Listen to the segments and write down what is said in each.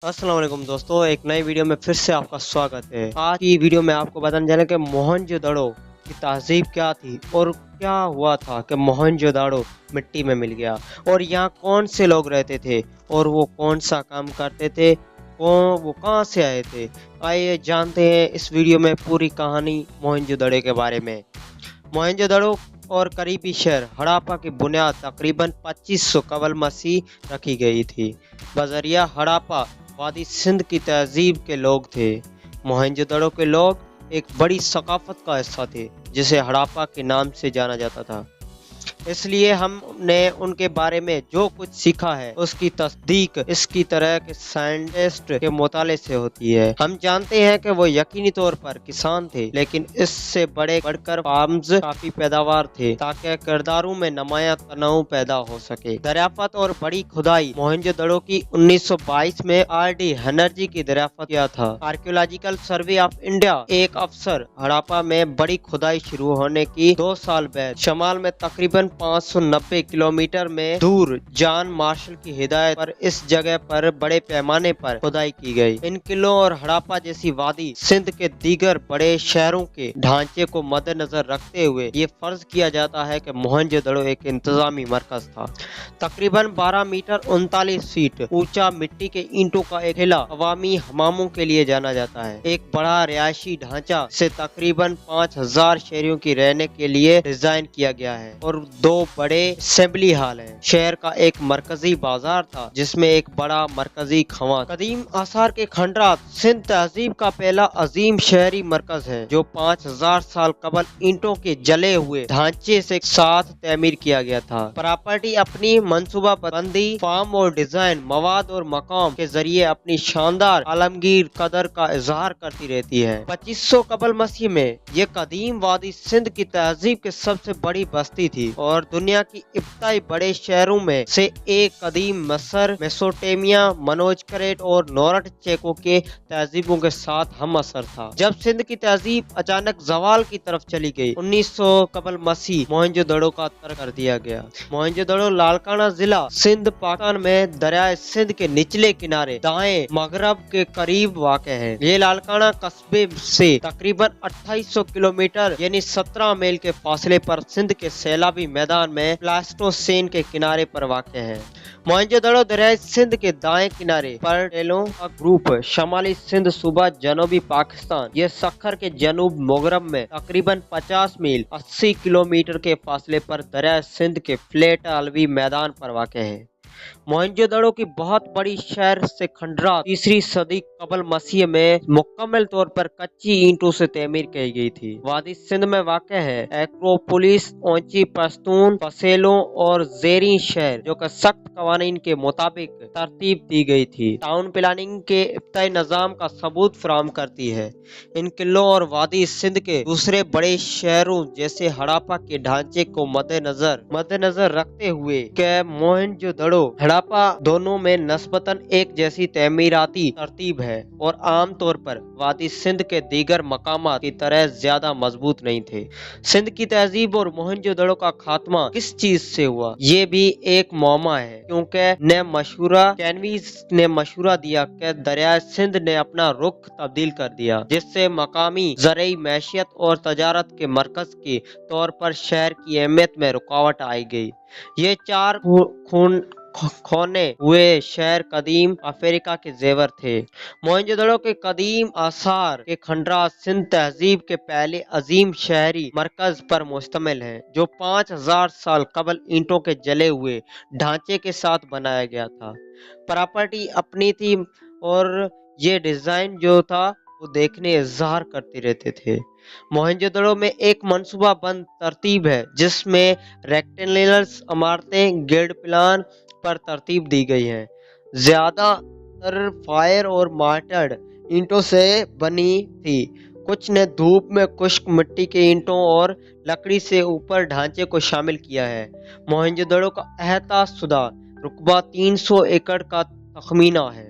अस्सलाम वालेकुम दोस्तों, एक नई वीडियो में फिर से आपका स्वागत है। आज की वीडियो में आपको बताने जा रहे हैं कि मोहनजोदड़ो की तहजीब क्या थी और क्या हुआ था कि मोहनजोदड़ो मिट्टी में मिल गया और यहाँ कौन से लोग रहते थे और वो कौन सा काम करते थे, वो कहाँ से आए थे। आइए जानते हैं इस वीडियो में पूरी कहानी मोहनजोदड़ो के बारे में। मोहनजोदड़ो और करीबी शहर हड़प्पा की बुनियाद तकरीबन 2500 कबल मसीह रखी गई थी। बजरिया हड़प्पा वादी सिंध की तहजीब के लोग थे। मोहनजोदड़ो के लोग एक बड़ी सकाफत का हिस्सा थे जिसे हड़प्पा के नाम से जाना जाता था। इसलिए हमने उनके बारे में जो कुछ सीखा है उसकी तस्दीक इसकी तरह के साइंटिस्ट के मुताले से होती है। हम जानते हैं कि वो यकीनी तौर पर किसान थे, लेकिन इससे बढ़कर फार्म्स काफी पैदावार थे ताकि किरदारों में नमाया तनाव पैदा हो सके। दरियाफत और बड़ी खुदाई मोहनजोदड़ो की 1922 में RD हनर्जी की दरियाफत किया था। आर्कियोलॉजिकल सर्वे ऑफ इंडिया एक अफसर हड़प्पा में बड़ी खुदाई शुरू होने की 2 साल बाद शमाल में तकरीबन 590 किलोमीटर में दूर जॉन मार्शल की हिदायत पर इस जगह पर बड़े पैमाने पर खुदाई की गई। इन किलों और हड़प्पा जैसी वादी सिंध के दीगर बड़े शहरों के ढांचे को मद्देनजर रखते हुए ये फर्ज किया जाता है कि मोहनजोदड़ो एक इंतजामी मरकज था। तकरीबन 12 मीटर 39 फीट ऊंचा मिट्टी के ईंटों का एक किला अवामी हमामों के लिए जाना जाता है। एक बड़ा रिहायशी ढांचा से तकरीबन 5000 शहरियों की रहने के लिए डिजाइन किया गया है और 2 बड़े असेंबली हॉल हैं। शहर का एक मरकजी बाजार था जिसमें एक बड़ा मरकजी खवा। कदीम आसार के खंडरात सिंध तहजीब का पहला अजीम शहरी मरकज है जो 5000 साल कबल ईंटों के जले हुए ढांचे से साथ तमीर किया गया था। प्रॉपर्टी अपनी मंसूबा बंदी, फार्म और डिजाइन, मवाद और मकाम के जरिए अपनी शानदार आलमगीर कदर का इजहार करती रहती है। 2500 कबल मसीह में ये कदीम वादी सिंध की तहजीब की सबसे बड़ी बस्ती थी और दुनिया की इब्तदाई बड़े शहरों में से एक। कदीम मसर, मेसोपोटामिया, मनोजकरेट और नोरट चेको के तहजीबों के साथ हम असर था। जब सिंध की तहजीब अचानक जवाल की तरफ चली गई, 1900 कबल मसीह मोहनजोदड़ो का तर्क कर दिया गया। मोहनजोदड़ो लालकाना जिला सिंध पाकिस्तान में दरियाए सिंध के निचले किनारे दाएं मगरब के करीब वाक़ है। ये लालकाना कस्बे से तकरीबन 2800 किलोमीटर यानी 17 मील के फासले पर सिंध के सैलाबी मैदान में प्लास्टोसेन के किनारे पर वाक़ है। मोहनजोदड़ो दरियाए सिंध के दाएं किनारे पर टेलों का ग्रुप शमाली सिंध सूबा जनूबी पाकिस्तान ये सखर के जनूब मगरब में तकरीबन 50 मील 80 किलोमीटर के फासले पर दरियाए सिंध के फ्लैट अलवी मैदान पर वाक़ है। मोहनजोदड़ो की बहुत बड़ी शहर से खंडरात 3री सदी कबल मसीह में मुकम्मल तौर पर कच्ची ईंटों से तमीर की गई थी। वादी सिंध में वाक़ है एक्रोपोलिस, ऊंची पश्तून, फसेलों और ज़ेरी शहर जो कि सख्त कवानीन के मुताबिक तरतीब दी गई थी, टाउन प्लानिंग के इब्तदाई निज़ाम का सबूत फराहम करती है। इन किलों और वादी सिंध के दूसरे बड़े शहरों जैसे हड़प्पा के ढांचे को मद्देनजर रखते हुए के मोहनजोदड़ो हड़प्पा दोनों में नस्बतन एक जैसी तमीराती तरतीब है और आम तौर पर वादी सिंध के दीगर मकामात की तरह ज्यादा मजबूत नहीं थे। सिंध की तहजीब और मोहनजोदड़ो का खात्मा किस चीज से हुआ ये भी एक मौमा है, क्योंकि कैनवीस ने मशूरा दिया कि दरिया सिंध ने अपना रुख तब्दील कर दिया, जिससे मकामी ज़राई मैशियत और तजारत के मरकज के तौर पर शहर की अहमियत में रुकावट आई गई। ये 4 खोने हुए शहर कदीम अफ्रीका के जेवर थे। मोहनजोदड़ो के कदीम आसार के खंडरात सिंध तहजीब के पहले अजीम शहरी मरकज पर मुश्तमिल है जो 5000 साल कबल ईंटों के जले हुए ढांचे के साथ बनाया गया था। प्रॉपर्टी अपनी थी और ये डिजाइन जो था वो देखने इज़हार करते रहते थे। मोहनजोदड़ो में एक मंसूबा बंद तरतीब है जिसमें रेक्टेंगुलर इमारतें ग्रिड प्लान पर तरतीब दी गई है। ज्यादातर फायर और मार्टर्ड ईंटों से बनी थी, कुछ ने धूप में खुश्क मिट्टी के ईंटों और लकड़ी से ऊपर ढांचे को शामिल किया है। मोहनजोदड़ो का अहता शुदा रुकबा 300 एकड़ का तखमीना है।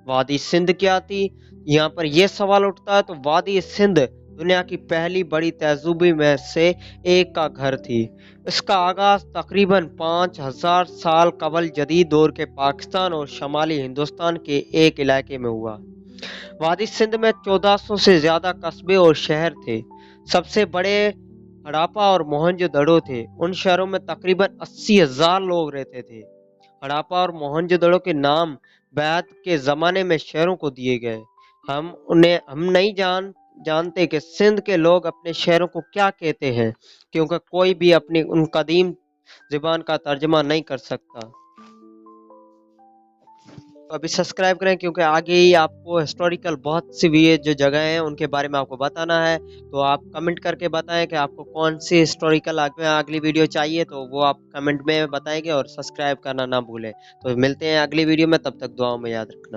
वादी सिंध क्या थी, यहाँ पर यह सवाल उठता है। तो वादी सिंध दुनिया की पहली बड़ी तहज़ीबों में से एक का घर थी। इसका आगाज़ तकरीबन 5000 साल कबल जदीद दौर के पाकिस्तान और शमाली हिंदुस्तान के एक इलाके में हुआ। वादी सिंध में 1400 से ज़्यादा कस्बे और शहर थे। सबसे बड़े हड़प्पा और मोहनजोदड़ो थे। उन शहरों में तकरीबन 80,000 लोग रहते थे। हड़प्पा और मोहनजोदड़ो के नाम बाद के ज़माने में शहरों को दिए गए। हम नहीं जानते कि सिंध के लोग अपने शहरों को क्या कहते हैं, क्योंकि कोई भी अपनी उन कदीम ज़बान का तर्जुमा नहीं कर सकता। तो अभी सब्सक्राइब करें, क्योंकि आगे ही आपको हिस्टोरिकल बहुत सी भी जो जगह हैं उनके बारे में आपको बताना है। तो आप कमेंट करके बताएं कि आपको कौन सी हिस्टोरिकल अगली वीडियो चाहिए, तो वो आप कमेंट में बताएंगे और सब्सक्राइब करना ना भूलें। तो मिलते हैं अगली वीडियो में, तब तक दुआओं में याद रखना।